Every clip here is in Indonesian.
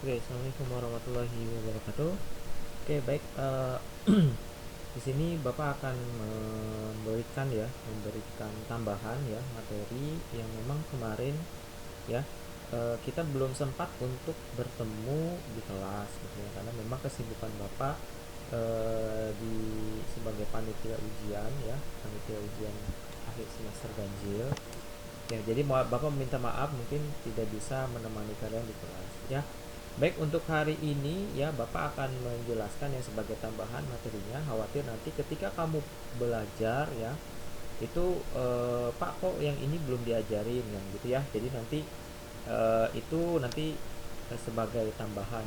Oke, assalamualaikum warahmatullahi wabarakatuh. Oke, baik. Di sini Bapak akan memberikan tambahan ya materi yang memang kemarin ya kita belum sempat untuk bertemu di kelas gitu ya, karena memang kesibukan Bapak di sebagai panitia ujian ya, panitia ujian akhir semester ganjil. Ya, jadi Bapak meminta maaf mungkin tidak bisa menemani kalian di kelas ya. Baik, untuk hari ini ya Bapak akan menjelaskan ya sebagai tambahan materinya. Khawatir nanti ketika kamu belajar ya itu Pak kok yang ini belum diajarin kan gitu ya. Jadi nanti itu nanti sebagai tambahan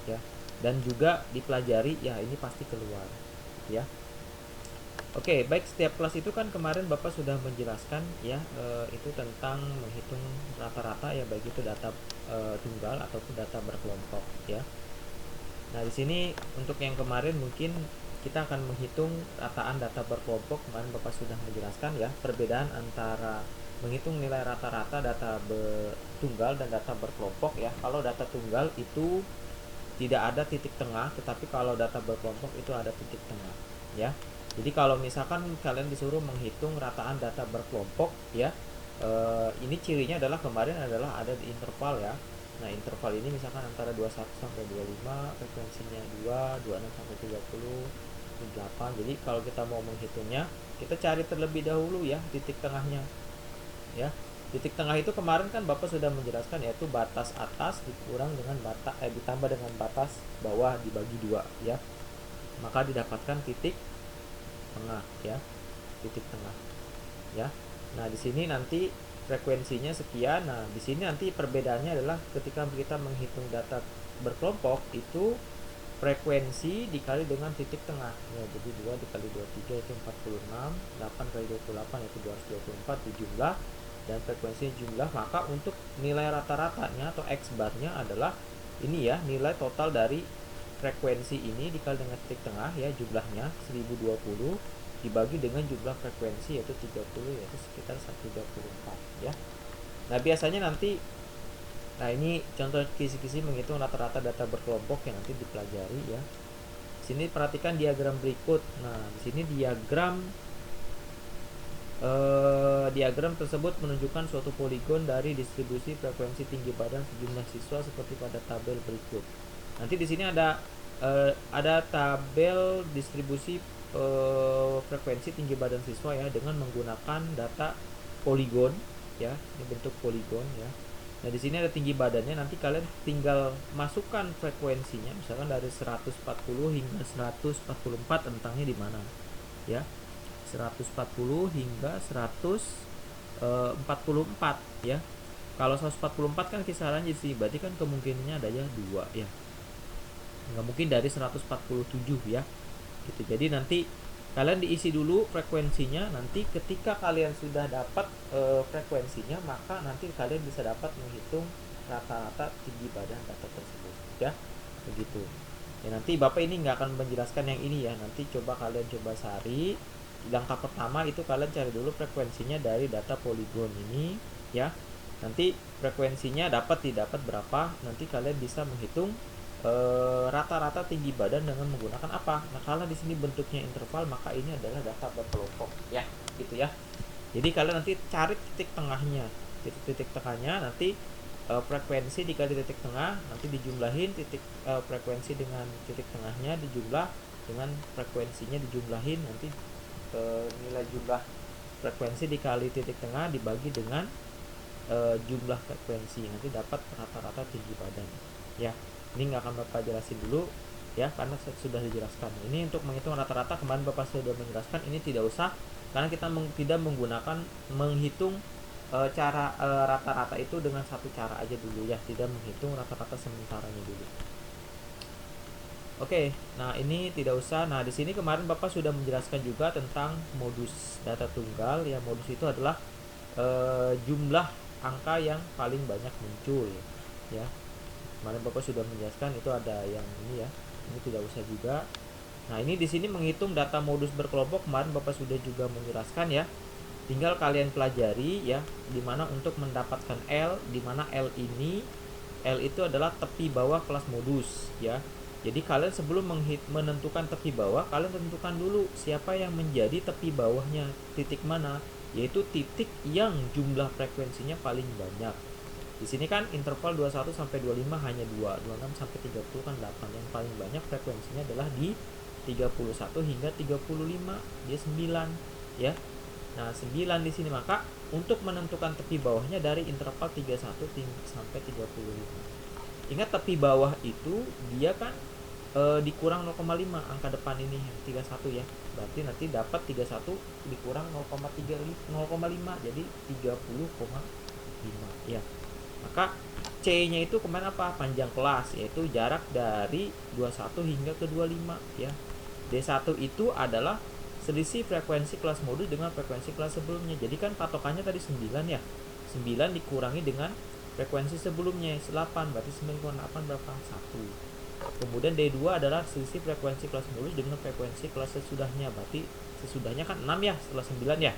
ya. Dan juga dipelajari ya, ini pasti keluar ya. Oke, baik. Setiap kelas itu kan kemarin Bapak sudah menjelaskan ya, itu tentang menghitung rata-rata ya, baik itu data tunggal ataupun data berkelompok ya. Nah, di sini untuk yang kemarin mungkin kita akan menghitung rataan data berkelompok. Kemarin Bapak sudah menjelaskan ya perbedaan antara menghitung nilai rata-rata data tunggal dan data berkelompok ya. Kalau data tunggal itu tidak ada titik tengah, tetapi kalau data berkelompok itu ada titik tengah ya. Jadi kalau misalkan kalian disuruh menghitung rataan data berkelompok ya, ini cirinya adalah kemarin adalah ada di interval ya. Nah, interval ini misalkan antara 21 sampai 25, frekuensinya 2, 26 sampai 30, 8. Jadi kalau kita mau menghitungnya, kita cari terlebih dahulu ya titik tengahnya ya. Titik tengah itu kemarin kan Bapak sudah menjelaskan, yaitu batas atas dikurang dengan ditambah dengan batas bawah dibagi 2 ya. Maka didapatkan titik tengah ya, titik tengah ya. Nah, di sini nanti frekuensinya sekian. Nah, di sini nanti perbedaannya adalah ketika kita menghitung data berkelompok itu frekuensi dikali dengan titik tengah ya. Jadi 2 dikali 23 itu 46, 8 kali 28 itu 224 di jumlah, dan frekuensi jumlah. Maka untuk nilai rata-ratanya atau X barnya adalah ini ya, nilai total dari frekuensi ini dikali dengan titik tengah ya, jumlahnya 1020 dibagi dengan jumlah frekuensi yaitu 30, yaitu sekitar 134 ya. Nah, biasanya nanti, nah ini contoh kisi-kisi menghitung rata-rata data berkelompok yang nanti dipelajari ya. Sini perhatikan diagram berikut. Nah, di sini diagram tersebut menunjukkan suatu poligon dari distribusi frekuensi tinggi badan sejumlah siswa seperti pada tabel berikut. Nanti di sini ada tabel distribusi frekuensi tinggi badan siswa ya, dengan menggunakan data poligon ya. Ini bentuk poligon ya. Nah, di sini ada tinggi badannya. Nanti kalian tinggal masukkan frekuensinya, misalkan dari 140 hingga 144 rentangnya di mana ya. 140 hingga 144 ya. Kalau 144 kan kisarannya sih, berarti kan kemungkinannya ada ya 2 ya. Nggak mungkin dari 147 ya. Gitu. Jadi nanti kalian diisi dulu frekuensinya. Nanti ketika kalian sudah dapat frekuensinya, maka nanti kalian bisa dapat menghitung rata-rata tinggi badan data tersebut ya. Begitu. Ya, nanti Bapak ini nggak akan menjelaskan yang ini ya. Nanti coba kalian cari. Langkah pertama itu kalian cari dulu frekuensinya dari data poligon ini ya. Nanti frekuensinya didapat berapa, nanti kalian bisa menghitung rata-rata tinggi badan dengan menggunakan apa. Nah, kalau di sini bentuknya interval, maka ini adalah data berkelompok ya, gitu ya. Jadi kalian nanti cari titik tengahnya. Titik tengahnya nanti frekuensi dikali titik tengah, nanti dijumlahin frekuensi dengan titik tengahnya, dijumlah dengan frekuensinya dijumlahin, nanti nilai jumlah frekuensi dikali titik tengah dibagi dengan jumlah frekuensi, nanti dapat rata-rata tinggi badan ya. Ini nggak akan Bapak jelasin dulu ya, karena sudah dijelaskan. Ini untuk menghitung rata-rata kemarin Bapak sudah menjelaskan, ini tidak usah, karena kita tidak menggunakan menghitung cara rata-rata itu dengan satu cara aja dulu ya, tidak menghitung rata-rata sementaranya dulu. Oke, nah ini tidak usah. Nah, di sini kemarin Bapak sudah menjelaskan juga tentang modus data tunggal ya. Modus itu adalah jumlah angka yang paling banyak muncul ya. Kemarin Bapak sudah menjelaskan itu ada yang ini ya. Ini tidak usah juga. Nah, ini di sini menghitung data modus berkelompok kemarin Bapak sudah juga menjelaskan ya. Tinggal kalian pelajari ya, dimana untuk mendapatkan L, dimana L L itu adalah tepi bawah kelas modus ya. Jadi kalian sebelum menentukan tepi bawah, kalian tentukan dulu siapa yang menjadi tepi bawahnya, titik mana, yaitu titik yang jumlah frekuensinya paling banyak. Di sini kan interval 21 sampai 25 hanya 2, 26 sampai 30 kan 8. Yang paling banyak frekuensinya adalah di 31 hingga 35, dia 9 ya. Nah, 9 di sini, maka untuk menentukan tepi bawahnya dari interval 31 sampai 35. Ingat tepi bawah itu dia kan dikurang 0,5 angka depan ini yang 31 ya. Berarti nanti dapat 31 dikurang 0,5 jadi 30,5 ya. Maka C-nya itu kemana apa? Panjang kelas, yaitu jarak dari 21 hingga ke 25 ya. D1 itu adalah selisih frekuensi kelas modus dengan frekuensi kelas sebelumnya. Jadi kan patokannya tadi 9 ya. 9 dikurangi dengan frekuensi sebelumnya 8, berarti 9,8 berapa? 1. Kemudian D2 adalah selisih frekuensi kelas modus dengan frekuensi kelas sesudahnya. Berarti sesudahnya kan 6 ya setelah 9 ya.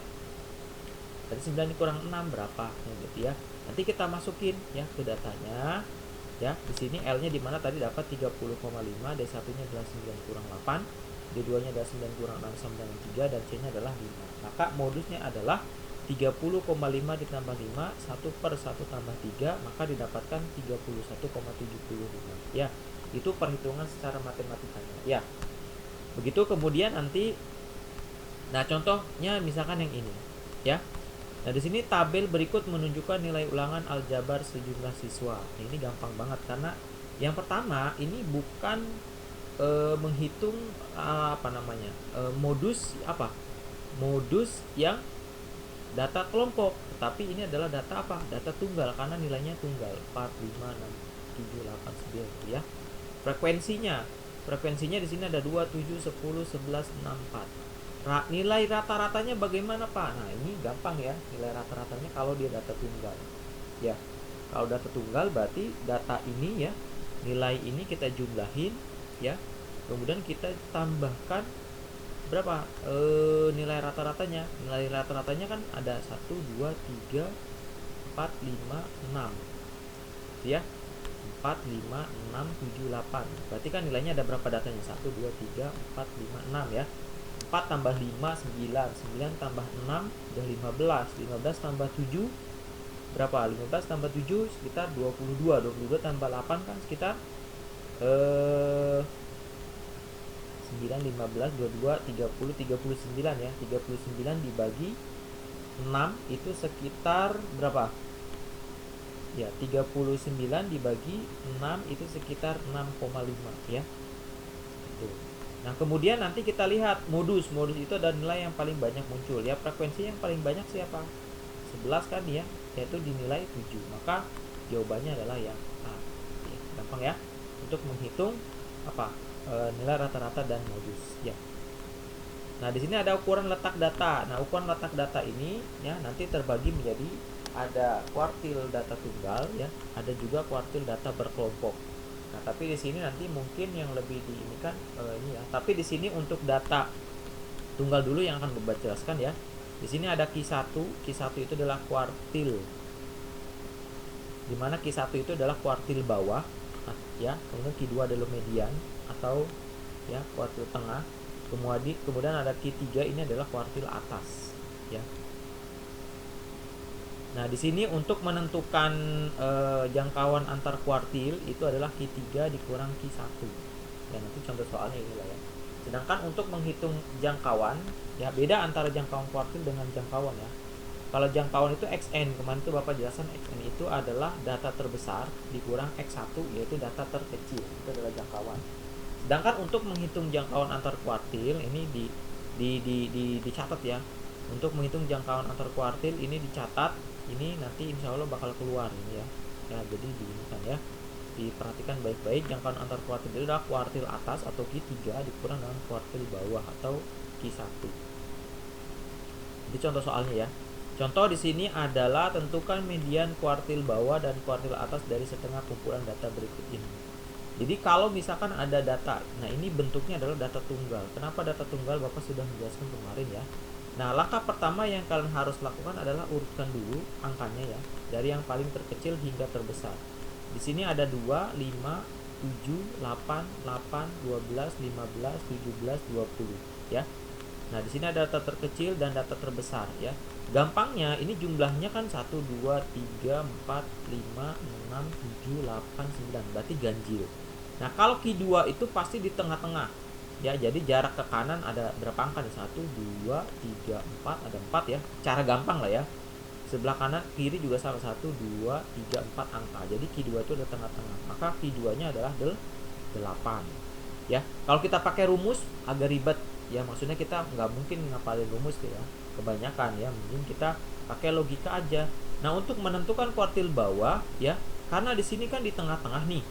Berarti 9 dikurang 6 berapa? Ya, gitu ya. Nanti kita masukin ya ke datanya. Ya, di sini L-nya di mana tadi dapat 30,5, D1-nya adalah 9 kurang 8, D2-nya adalah 9 kurang 6 sama dengan 3, dan C-nya adalah 5. Maka modusnya adalah 30,5 ditambah 5, 1 per 1 tambah 3, maka didapatkan 31,75. Ya, itu perhitungan secara matematikanya. Ya, begitu. Kemudian nanti, nah contohnya misalkan yang ini, ya. Nah, di sini tabel berikut menunjukkan nilai ulangan aljabar sejumlah siswa. Nah, ini gampang banget karena yang pertama ini bukan menghitung modus modus yang data kelompok, tapi ini adalah data apa? Data tunggal karena nilainya tunggal 4, 5, 6, 7, 8, 9 ya. Frekuensinya di sini ada 2, 7, 10, 11, 6, 4. Nilai rata-ratanya bagaimana Pak? Nah, ini gampang ya. Nilai rata-ratanya kalau dia data tunggal. Ya. Kalau data tunggal berarti data ini ya, nilai ini kita jumlahin ya. Kemudian kita tambahkan berapa? Nilai rata-ratanya. Nilai rata-ratanya kan ada 1, 2, 3, 4, 5, 6. Ya. 4, 5, 6, 7, 8. Berarti kan nilainya ada berapa datanya? 1, 2, 3, 4, 5, 6 ya. 4 tambah 5, 9. 9 tambah 6, udah 15. 15 tambah 7, berapa? 15 tambah 7 sekitar 22. 22 tambah 8 kan sekitar 9, 15, 22, 30, 39 ya. 39 dibagi 6 itu sekitar berapa? Ya, 39 dibagi 6 itu sekitar 6,5 ya. Tuh. Nah, kemudian nanti kita lihat modus. Modus itu ada nilai yang paling banyak muncul ya. Frekuensi yang paling banyak siapa? 11 kan ya, yaitu dinilai 7. Maka jawabannya adalah yang A. Ya, gampang ya untuk menghitung nilai rata-rata dan modus ya. Nah, di sini ada ukuran letak data. Nah, ukuran letak data ini ya nanti terbagi menjadi ada kuartil data tunggal ya, ada juga kuartil data berkelompok. Nah, tapi di sini nanti mungkin yang lebih diinikan ini ya. Tapi di sini untuk data tunggal dulu yang akan Bapak jelaskan ya. Di sini ada Q1. Q1 itu adalah kuartil. Di mana Q1 itu adalah kuartil bawah, ya. Kemudian Q2 adalah median atau ya kuartil tengah. Kemudian ada Q3, ini adalah kuartil atas, ya. Nah, di sini untuk menentukan jangkauan antar kuartil itu adalah Q3 dikurang Q1. Ya, nanti contoh soalnya inilah ya. Sedangkan untuk menghitung jangkauan, ya beda antara jangkauan kuartil dengan jangkauan ya. Kalau jangkauan itu XN, kemarin itu Bapak jelaskan XN itu adalah data terbesar dikurang X1 yaitu data terkecil. Itu adalah jangkauan. Sedangkan untuk menghitung jangkauan antar kuartil ini dicatat ya. Untuk menghitung jangkauan antar kuartil ini dicatat. Ini nanti insya Allah bakal keluar ini ya. Ya, jadi diinikan ya. Diperhatikan baik-baik, jangkauan antar kuartil itu adalah kuartil atas atau Q3 dikurang dengan kuartil bawah atau Q1. Jadi contoh soalnya ya. Contoh di sini adalah tentukan median kuartil bawah dan kuartil atas dari setengah kumpulan data berikut ini. Jadi kalau misalkan ada data, nah ini bentuknya adalah data tunggal. Kenapa data tunggal? Bapak sudah menjelaskan kemarin ya. Nah, langkah pertama yang kalian harus lakukan adalah urutkan dulu angkanya ya, dari yang paling terkecil hingga terbesar. Di sini ada 2, 5, 7, 8, 8, 12, 15, 17, 20 ya. Nah, di sini ada data terkecil dan data terbesar ya. Gampangnya ini jumlahnya kan 1 2 3 4 5 6 7 8 9, berarti ganjil. Nah, kalau Q2 itu pasti di tengah-tengah. Ya, jadi jarak ke kanan ada berapa angka nih? 1 2 3 4, ada 4 ya. Cara gampang lah ya. Sebelah kanan kiri juga sama, 1 2 3 4 angka. Jadi Q2 itu ada tengah-tengah. Maka Q2-nya adalah 8. Ya, kalau kita pakai rumus agak ribet ya, maksudnya kita nggak mungkin ngapalin rumus ya, kebanyakan ya, mungkin kita pakai logika aja. Nah, untuk menentukan kuartil bawah ya, karena di sini kan di tengah-tengah nih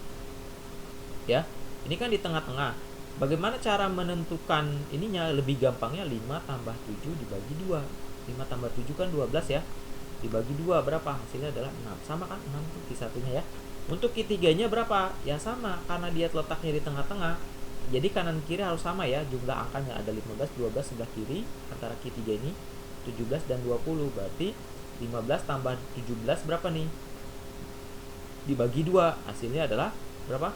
ya, ini kan di tengah-tengah. Bagaimana cara menentukan ininya? Lebih gampangnya 5 tambah 7 dibagi 2. 5 tambah 7 kan 12 ya, dibagi 2 berapa? Hasilnya adalah 6. Sama kan 6 tuh Q1-nya ya. Untuk Q3-nya berapa? Ya sama, karena dia letaknya di tengah-tengah. Jadi kanan kiri harus sama ya, jumlah angkanya ada 15, 12 sebelah kiri antara Q3 ini, 17 dan 20. Berarti 15 tambah 17 berapa nih? Dibagi 2, hasilnya adalah berapa?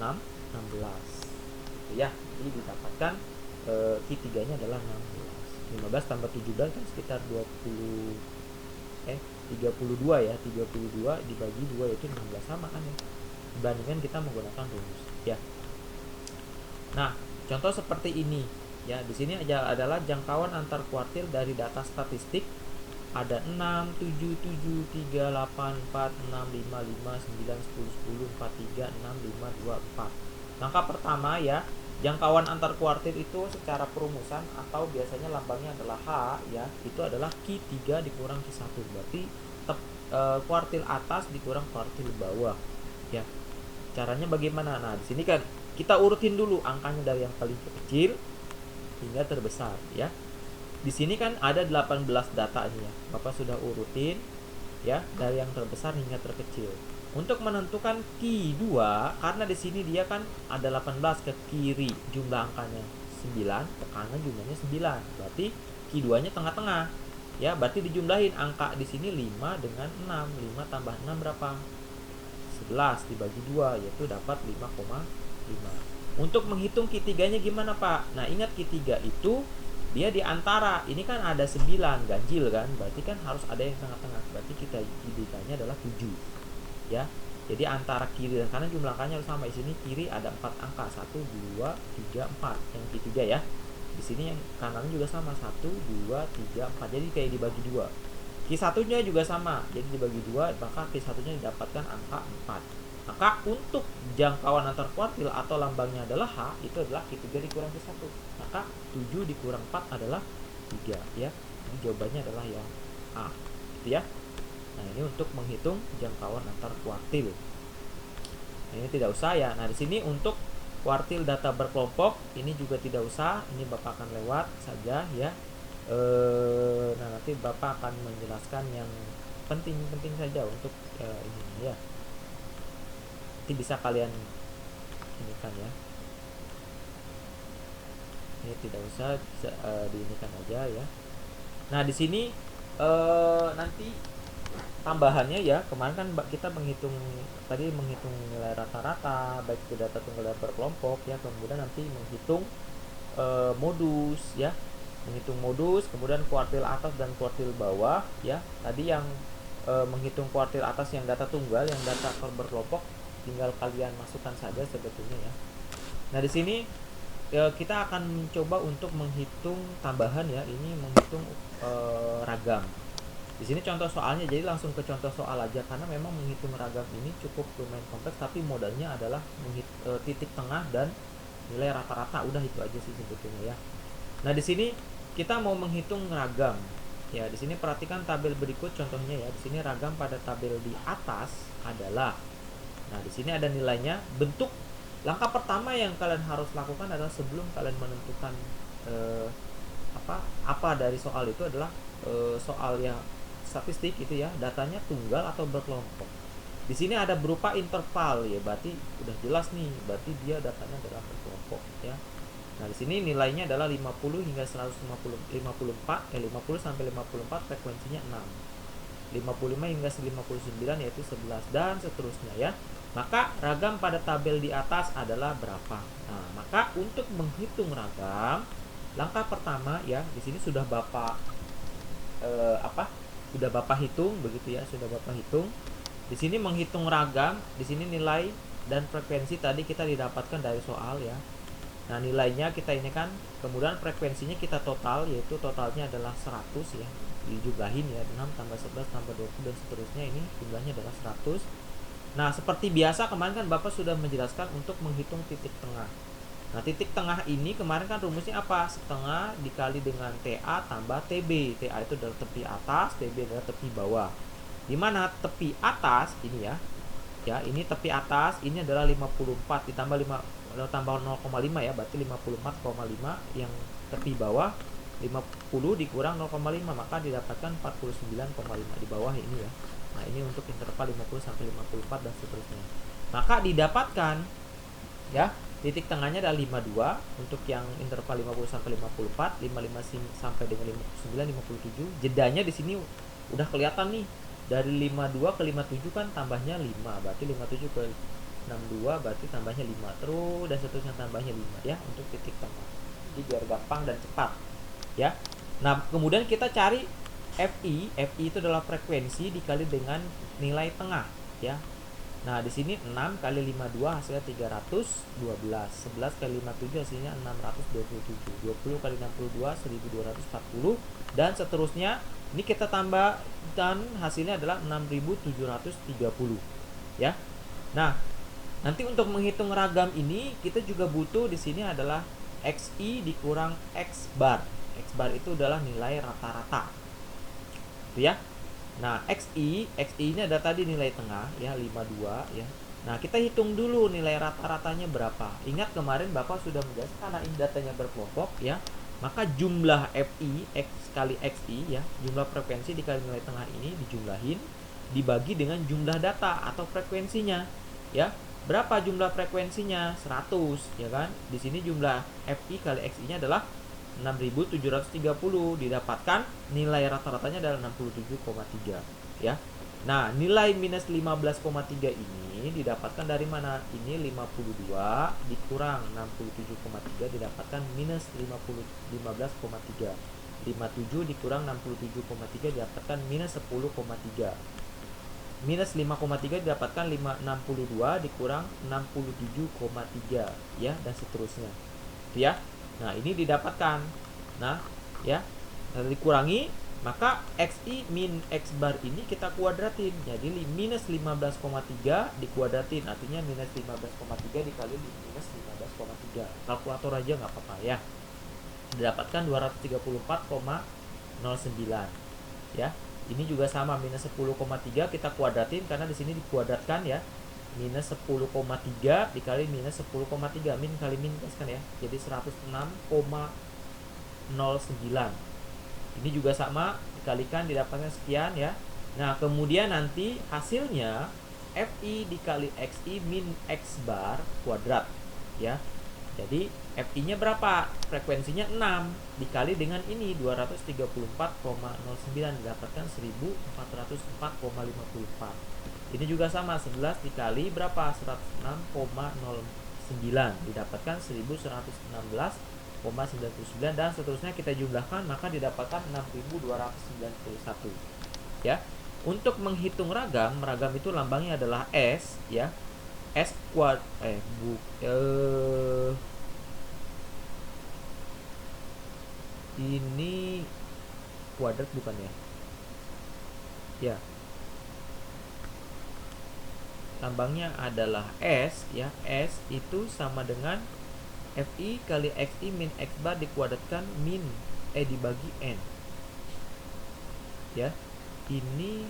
6, 16. Ya, jadi didapatkan Q3-nya adalah 16. 15 tambah 17 kan sekitar 32 ya, 32 dibagi 2 itu 16, sama kan ya, dibandingkan kita menggunakan rumus ya. Nah, contoh seperti ini ya, di sini adalah jangkauan antar kuartil dari data statistik. Ada 6, 7, 7, 3, 8, 4, 6, 5, 5, 9, 10, 10, 4, 3, 6, 5, 2, 4. Langkah pertama ya, jangkauan antar kuartil itu secara perumusan atau biasanya lambangnya adalah H ya, itu adalah Q3 dikurang Q1. Berarti kuartil atas dikurang kuartil bawah ya. Caranya bagaimana? Nah, di sini kan kita urutin dulu angkanya dari yang paling kecil hingga terbesar ya. Di sini kan ada 18 data ini ya. Bapak sudah urutin ya dari yang terbesar hingga terkecil. Untuk menentukan Q2, karena di sini dia kan ada 18, ke kiri jumlah angkanya 9, ke kanan jumlahnya 9. Berarti Q2-nya tengah-tengah. Ya, berarti dijumlahin angka di sini 5 dengan 6. 5 tambah 6 berapa? 11 dibagi 2, yaitu dapat 5,5. Untuk menghitung Q3-nya gimana, Pak? Nah, ingat Q3 itu dia di antara, ini kan ada 9, ganjil kan? Berarti kan harus ada yang tengah-tengah. Berarti kita Q3-nya adalah 7. Ya. Jadi antara kiri dan kanan jumlah angkanya harus sama. Di sini kiri ada 4 angka, 1 2 3 4 yang Q3 ya. Di sini yang kanan juga sama, 1 2 3 4. Jadi kayak dibagi 2. Q1-nya juga sama. Jadi dibagi 2, maka Q1-nya didapatkan angka 4. Maka untuk jangkauan antar kuartil atau lambangnya adalah H, itu adalah Q3 dikurang Q1. Maka 7 dikurang 4 adalah 3 ya. Jadi jawabannya adalah yang A. Gitu ya. Nah, ini untuk menghitung jangkauan antar kuartil. Nah, ini tidak usah ya. Nah, di sini untuk kuartil data berkelompok ini juga tidak usah. Ini Bapak akan lewat saja ya. Nah, nanti Bapak akan menjelaskan yang penting-penting saja untuk ini ya. Nanti bisa kalian ini kan ya. Ini tidak usah, bisa diinikan aja ya. Nah, di sini nanti tambahannya ya, kemarin kan kita menghitung nilai rata-rata baik itu data tunggal dan berkelompok ya, kemudian nanti menghitung modus ya, menghitung modus, kemudian kuartil atas dan kuartil bawah ya. Tadi yang menghitung kuartil atas yang data tunggal, yang data berkelompok tinggal kalian masukkan saja sebetulnya ya. Nah, di sini kita akan mencoba untuk menghitung tambahan ya, ini menghitung ragam. Di sini contoh soalnya, jadi langsung ke contoh soal aja karena memang menghitung ragam ini cukup lumayan kompleks, tapi modalnya adalah titik tengah dan nilai rata-rata, udah itu aja sih sebetulnya ya. Nah, di sini kita mau menghitung ragam. Ya, di sini perhatikan tabel berikut contohnya ya. Di sini ragam pada tabel di atas adalah, nah di sini ada nilainya. Bentuk langkah pertama yang kalian harus lakukan adalah sebelum kalian menentukan apa dari soal itu adalah soal yang statistik itu ya, datanya tunggal atau berkelompok. Di sini ada berupa interval ya, berarti udah jelas nih, berarti dia datanya adalah berkelompok ya. Nah, di sini nilainya adalah 50 hingga 150, 50 sampai 54, frekuensinya 6. 55 hingga 59 yaitu 11 dan seterusnya ya. Maka ragam pada tabel di atas adalah berapa? Nah, maka untuk menghitung ragam, langkah pertama ya, di sini sudah Bapak sudah Bapak hitung begitu ya, sudah Bapak hitung. Di sini menghitung ragam, di sini nilai dan frekuensi tadi kita didapatkan dari soal ya. Nah, nilainya kita ini kan, kemudian frekuensinya kita total, yaitu totalnya adalah 100 ya. Dijumlahin ya, 6 tambah 11 tambah 20 dan seterusnya, ini jumlahnya adalah 100. Nah, seperti biasa kemarin kan Bapak sudah menjelaskan untuk menghitung titik tengah. Nah, titik tengah ini kemarin kan rumusnya apa? Setengah dikali dengan TA tambah TB. TA itu adalah tepi atas, TB adalah tepi bawah. Dimana tepi atas ini ya, ini tepi atas ini adalah 54 ditambah 5 tambah 0,5 ya, berarti 54,5. Yang tepi bawah 50 dikurang 0,5, maka didapatkan 49,5 di bawah ini ya. Nah, ini untuk interval 50 sampai 54 dan seterusnya. Maka didapatkan ya, titik tengahnya adalah 52 untuk yang interval 50 sampai 54, 55 sampai dengan 59, 57. Jedanya di sini udah kelihatan nih. Dari 52 ke 57 kan tambahnya 5, berarti 57 ke 62 berarti tambahnya 5 terus dan seterusnya tambahnya 5 ya untuk titik tengah. Jadi biar gampang dan cepat ya. Nah, kemudian kita cari FI. FI itu adalah frekuensi dikali dengan nilai tengah ya. Nah, di sini 6 kali 52 hasilnya 312. 11 kali 57 hasilnya 627. 20 kali 62 1240 dan seterusnya. Ini kita tambah dan hasilnya adalah 6730 ya. Nah, nanti untuk menghitung ragam ini kita juga butuh di sini adalah XI dikurang X bar. X bar itu adalah nilai rata-rata. Itu ya. Nah, XI ini ada tadi nilai tengah ya, 52 ya. Nah, kita hitung dulu nilai rata-ratanya berapa. Ingat kemarin Bapak sudah menjelaskan karena ini datanya berkelompok ya. Maka jumlah FI X kali XI ya, jumlah frekuensi dikali nilai tengah ini dijumlahin dibagi dengan jumlah data atau frekuensinya ya. Berapa jumlah frekuensinya? 100 ya kan. Di sini jumlah FI kali XI-nya adalah 6730, didapatkan nilai rata-ratanya adalah 67,3 ya. Nah, nilai minus 15,3 ini didapatkan dari mana? Ini 52 dikurang 67,3 didapatkan minus 15,3. 57 dikurang 67,3 didapatkan minus 10,3. Minus 5,3 didapatkan 62 dikurang 67,3 ya, dan seterusnya. Itu ya. Nah, ini didapatkan. Nah, ya. Dikurangi, maka XI min X bar ini kita kuadratin. Jadi minus 15,3 dikuadratin, artinya minus 15,3 dikali minus 15,3. Kalkulator aja nggak apa-apa ya. Didapatkan 234,09 ya. Ini juga sama, minus 10,3 kita kuadratin karena di sini dikuadratkan ya. Minus 10,3 dikali minus 10,3, min kali min kan ya, jadi 106,09. Ini juga sama, dikalikan didapatkan sekian ya. Nah, kemudian nanti hasilnya FI dikali XI min X bar kuadrat ya. Jadi FI nya berapa? Frekuensinya 6 dikali dengan ini 234,09 didapatkan 1404,54. Ini juga sama, 11 dikali berapa? 106,09 didapatkan 1116,99 dan seterusnya kita jumlahkan maka didapatkan 6291 ya. Untuk menghitung ragam itu lambangnya adalah S ya. S kuad ini kuadrat bukan ya? Ya. Lambangnya adalah S ya. S itu sama dengan FI kali XI min X bar dikuadratkan min dibagi N ya. Ini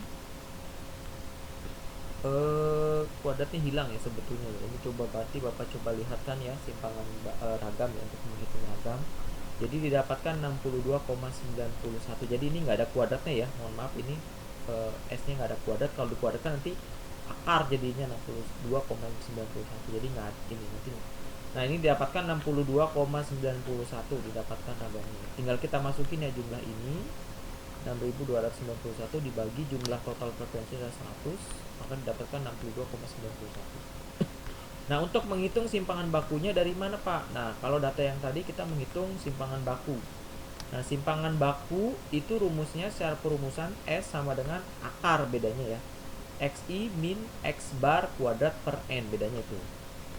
kuadratnya hilang ya sebetulnya. Ini coba berarti Bapak coba lihatkan ya simpangan ragam ya untuk menghitung ragam. Jadi didapatkan 62,91. Jadi ini nggak ada kuadratnya ya, mohon maaf, ini S nya nggak ada kuadrat. Kalau dikuadratkan nanti akar jadinya 62,91, jadi nggak ini nanti. Nah, ini didapatkan 62,91 didapatkan ragamnya. Tinggal kita masukin ya jumlah ini 6.291 dibagi jumlah total frekuensi adalah 100, maka didapatkan 62,91. Nah, untuk menghitung simpangan bakunya dari mana, Pak? Nah, kalau data yang tadi kita menghitung simpangan baku. Nah, simpangan baku itu rumusnya secara perumusan S sama dengan akar, bedanya ya. XI min X bar kuadrat per N, bedanya itu.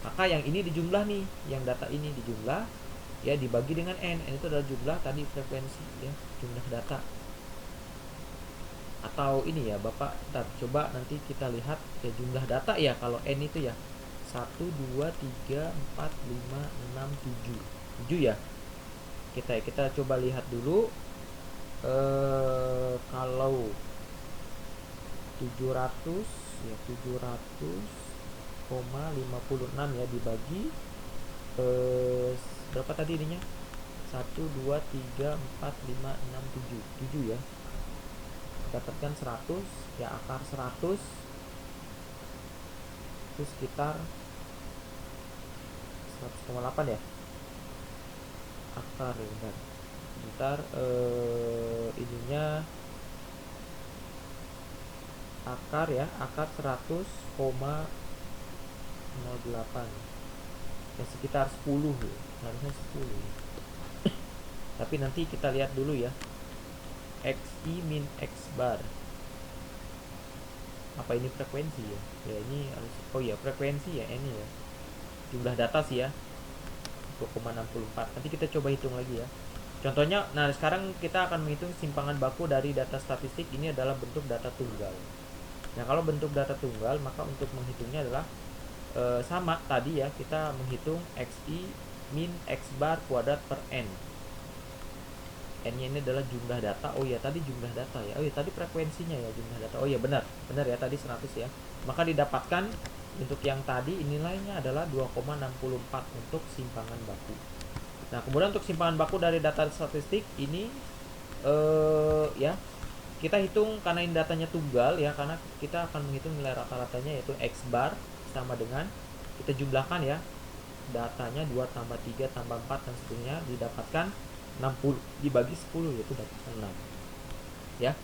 Maka yang ini dijumlah nih, yang data ini dijumlah, ya dibagi dengan N. N itu adalah jumlah tadi frekuensi, ya, jumlah data. Atau ini ya, Bapak, ntar coba nanti kita lihat ya jumlah data ya, kalau N itu ya. 1, 2, 3, 4, 5, 6, 7 7 ya. Kita coba lihat dulu. Kalau 700 ya, 700,56 ya dibagi berapa tadi ininya? 1, 2, 3, 4, 5, 6, 7 7 ya. Dapatkan 100 ya, akar 100 itu sekitar 100,8 ya. Akar ya, bentar. Ininya akar ya, akar 100,08 ya, sekitar 10 ya. Harusnya 10 ya. Tapi nanti kita lihat dulu ya. XI min X bar. Apa ini frekuensi ya? Ya ini harus, oh ya frekuensi ya, ini ya. Jumlah data sih ya. 2,64. Nanti kita coba hitung lagi ya. Contohnya, nah sekarang kita akan menghitung simpangan baku dari data statistik. Ini adalah bentuk data tunggal. Nah, kalau bentuk data tunggal, maka untuk menghitungnya adalah sama tadi ya, kita menghitung XI min X bar kuadrat per N. N-nya ini adalah jumlah data. Oh ya, tadi jumlah data ya. Oh ya, tadi frekuensinya ya, jumlah data. Oh ya, benar. Benar ya, tadi 100 ya. Maka didapatkan untuk yang tadi nilainya adalah 2,64 untuk simpangan baku. Nah, kemudian untuk simpangan baku dari data statistik ini ya, kita hitung karena ini datanya tunggal ya, karena kita akan menghitung nilai rata-ratanya yaitu X bar sama dengan, kita jumlahkan ya, datanya 2 tambah 3 tambah 4 dan seterusnya, didapatkan 60 dibagi 10 yaitu dapatkan 6 ya.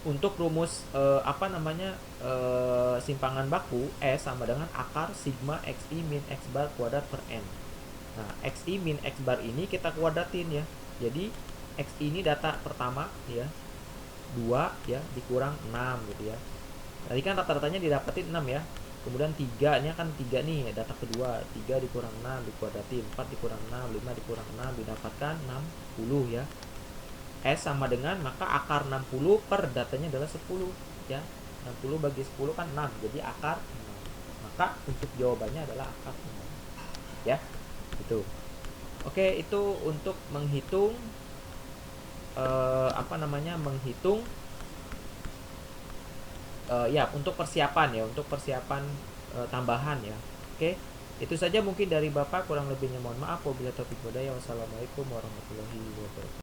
Untuk rumus simpangan baku S sama dengan akar sigma XI min X bar kuadrat per N. Nah, XI min X bar ini kita kuadratin ya. Jadi XI ini data pertama ya, 2 ya dikurang 6 gitu ya. Tadi kan rata-ratanya didapetin 6 ya. Kemudian 3 nya kan 3 nih data kedua, 3 dikurang 6 dikuadratin, 4 dikurang 6, 5 dikurang 6 didapatkan 60 ya. S sama dengan, maka akar 60 per datanya adalah 10 ya. 60 bagi 10 kan 6, jadi akar 6. Maka untuk jawabannya adalah akar 6 ya. Itu. Oke, itu untuk menghitung menghitung ya, untuk persiapan tambahan ya. Oke, itu saja mungkin dari Bapak, kurang lebihnya mohon maaf. Wabillahi taufiq walhidayah. Wassalamualaikum warahmatullahi wabarakatuh.